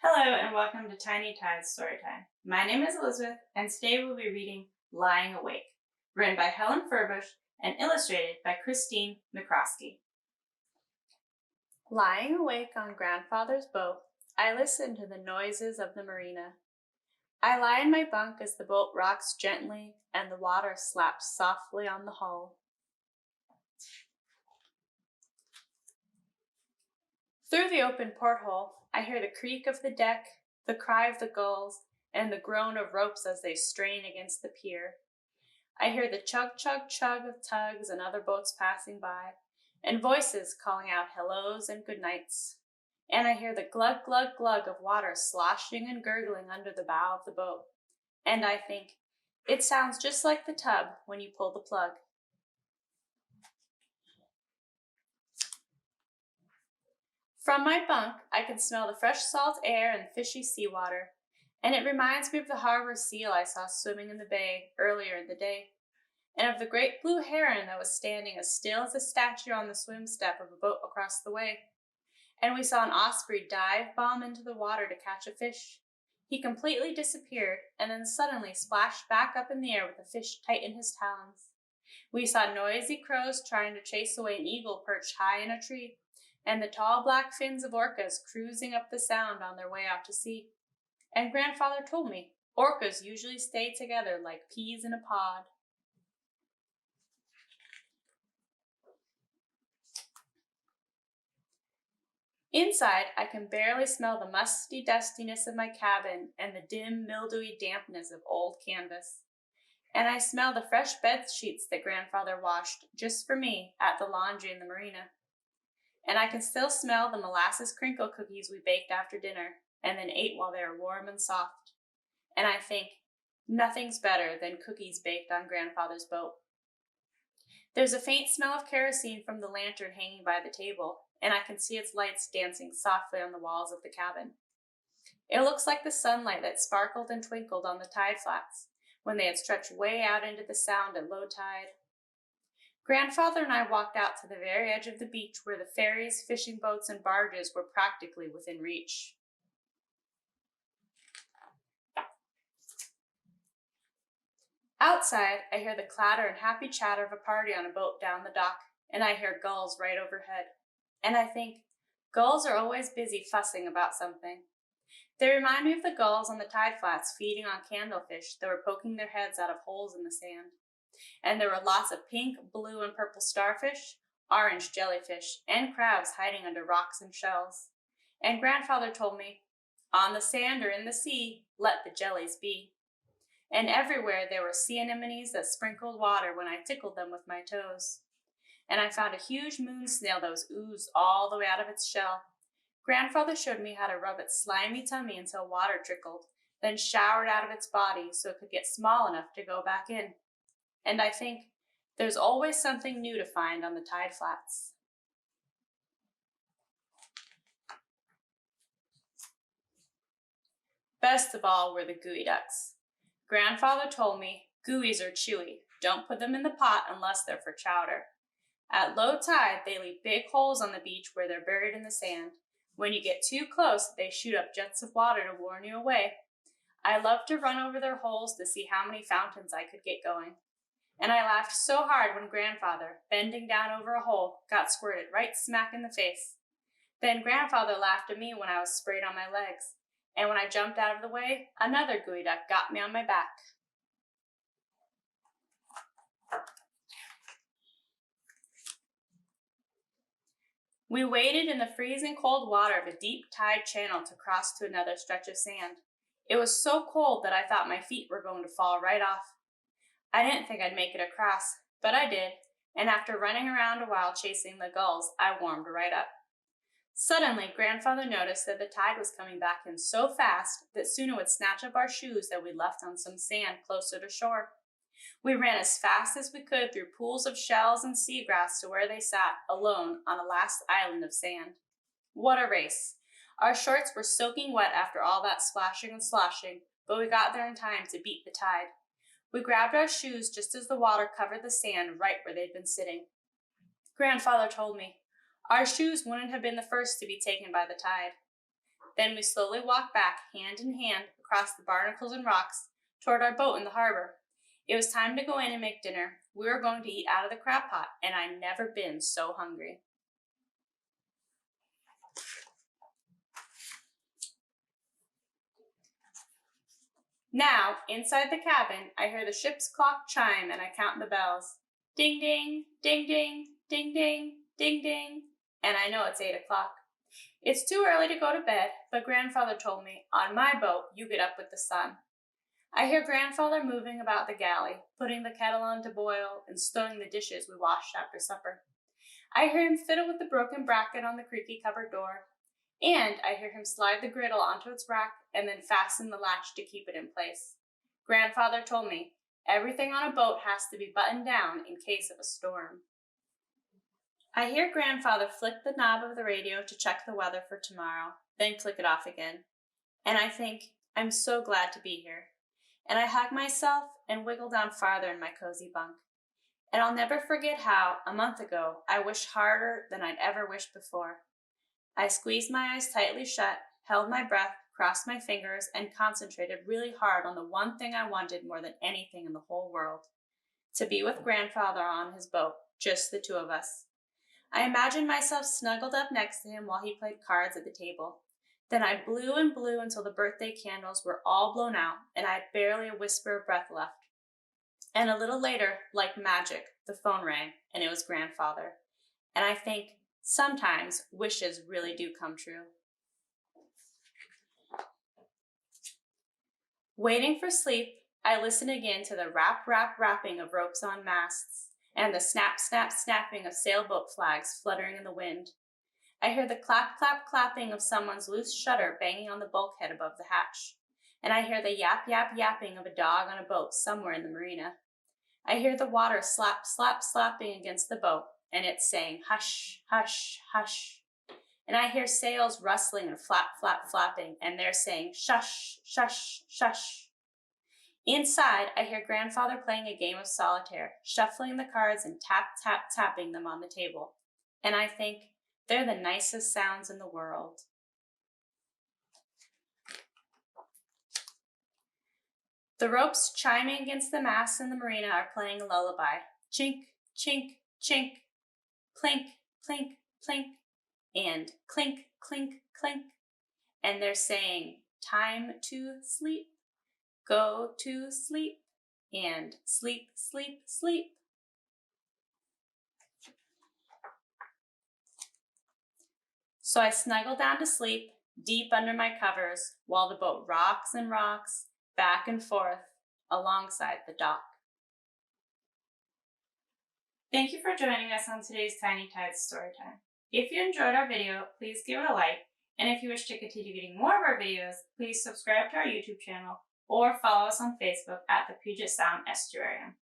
Hello and welcome to Tiny Tide's Storytime. My name is Elizabeth and today we'll be reading Lying Awake, written by Helen Furbush and illustrated by Christine McCroskey. Lying awake on Grandfather's boat, I listen to the noises of the marina. I lie in my bunk as the boat rocks gently and the water slaps softly on the hull. Through the open porthole, I hear the creak of the deck, the cry of the gulls, and the groan of ropes as they strain against the pier. I hear the chug, chug, chug of tugs and other boats passing by, and voices calling out hellos and good nights. And I hear the glug, glug, glug of water sloshing and gurgling under the bow of the boat. And I think, it sounds just like the tub when you pull the plug. From my bunk, I can smell the fresh salt air and fishy seawater, and it reminds me of the harbor seal I saw swimming in the bay earlier in the day, and of the great blue heron that was standing as still as a statue on the swim step of a boat across the way. And we saw an osprey dive bomb into the water to catch a fish. He completely disappeared and then suddenly splashed back up in the air with the fish tight in his talons. We saw noisy crows trying to chase away an eagle perched high in a tree, and the tall black fins of orcas cruising up the sound on their way out to sea. And Grandfather told me orcas usually stay together like peas in a pod. Inside, I can barely smell the musty dustiness of my cabin and the dim, mildewy dampness of old canvas. And I smell the fresh bed sheets that Grandfather washed just for me at the laundry in the marina. And I can still smell the molasses crinkle cookies we baked after dinner and then ate while they were warm and soft. And I think, nothing's better than cookies baked on Grandfather's boat. There's a faint smell of kerosene from the lantern hanging by the table, and I can see its lights dancing softly on the walls of the cabin. It looks like the sunlight that sparkled and twinkled on the tide flats when they had stretched way out into the sound at low tide. Grandfather and I walked out to the very edge of the beach where the ferries, fishing boats, and barges were practically within reach. Outside, I hear the clatter and happy chatter of a party on a boat down the dock, and I hear gulls right overhead. And I think, gulls are always busy fussing about something. They remind me of the gulls on the tide flats feeding on candlefish that were poking their heads out of holes in the sand. And there were lots of pink, blue, and purple starfish, orange jellyfish, and crabs hiding under rocks and shells. And Grandfather told me, on the sand or in the sea, let the jellies be. And everywhere there were sea anemones that sprinkled water when I tickled them with my toes. And I found a huge moon snail that was oozed all the way out of its shell. Grandfather showed me how to rub its slimy tummy until water trickled, then showered out of its body so it could get small enough to go back in. And I think, there's always something new to find on the tide flats. Best of all were the gooey ducks. Grandfather told me, gooeys are chewy. Don't put them in the pot unless they're for chowder. At low tide, they leave big holes on the beach where they're buried in the sand. When you get too close, they shoot up jets of water to warn you away. I loved to run over their holes to see how many fountains I could get going. And I laughed so hard when Grandfather, bending down over a hole, got squirted right smack in the face. Then Grandfather laughed at me when I was sprayed on my legs. And when I jumped out of the way, another gooey duck got me on my back. We waded in the freezing cold water of a deep tide channel to cross to another stretch of sand. It was so cold that I thought my feet were going to fall right off. I didn't think I'd make it across, but I did, and after running around a while chasing the gulls, I warmed right up. Suddenly, Grandfather noticed that the tide was coming back in so fast that soon it would snatch up our shoes that we'd left on some sand closer to shore. We ran as fast as we could through pools of shells and seagrass to where they sat, alone on a last island of sand. What a race! Our shorts were soaking wet after all that splashing and sloshing, but we got there in time to beat the tide. We grabbed our shoes just as the water covered the sand right where they'd been sitting. Grandfather told me, our shoes wouldn't have been the first to be taken by the tide. Then we slowly walked back, hand in hand, across the barnacles and rocks, toward our boat in the harbor. It was time to go in and make dinner. We were going to eat out of the crab pot, and I'd never been so hungry. Now, inside the cabin, I hear the ship's clock chime and I count the bells. Ding, ding, ding, ding, ding, ding, ding, ding. And I know it's 8 o'clock. It's too early to go to bed, but Grandfather told me, on my boat, you get up with the sun. I hear Grandfather moving about the galley, putting the kettle on to boil and stowing the dishes we washed after supper. I hear him fiddle with the broken bracket on the creaky cupboard door. And I hear him slide the griddle onto its rack and then fasten the latch to keep it in place. Grandfather told me everything on a boat has to be buttoned down in case of a storm. I hear Grandfather flick the knob of the radio to check the weather for tomorrow, then click it off again. And I think, I'm so glad to be here. And I hug myself and wiggle down farther in my cozy bunk. And I'll never forget how, a month ago, I wished harder than I'd ever wished before. I squeezed my eyes tightly shut, held my breath, crossed my fingers, and concentrated really hard on the one thing I wanted more than anything in the whole world. To be with Grandfather on his boat, just the two of us. I imagined myself snuggled up next to him while he played cards at the table. Then I blew and blew until the birthday candles were all blown out and I had barely a whisper of breath left. And a little later, like magic, the phone rang, and it was Grandfather. And I think, sometimes wishes really do come true. Waiting for sleep, I listen again to the rap, rap, rapping of ropes on masts and the snap, snap, snapping of sailboat flags fluttering in the wind. I hear the clap, clap, clapping of someone's loose shutter banging on the bulkhead above the hatch. And I hear the yap, yap, yapping of a dog on a boat somewhere in the marina. I hear the water slap, slap, slapping against the boat, and it's saying, hush, hush, hush. And I hear sails rustling and flap, flap, flapping, and they're saying, shush, shush, shush. Inside, I hear Grandfather playing a game of solitaire, shuffling the cards and tap, tap, tapping them on the table. And I think, they're the nicest sounds in the world. The ropes chiming against the masts in the marina are playing a lullaby. Chink, chink, chink. Plink, plink, plink, and clink, clink, clink. And they're saying, time to sleep, go to sleep, and sleep, sleep, sleep. So I snuggle down to sleep, deep under my covers, while the boat rocks and rocks, back and forth, alongside the dock. Thank you for joining us on today's Tiny Tides Storytime. If you enjoyed our video, please give it a like, and if you wish to continue getting more of our videos, please subscribe to our YouTube channel or follow us on Facebook at the Puget Sound Estuarium.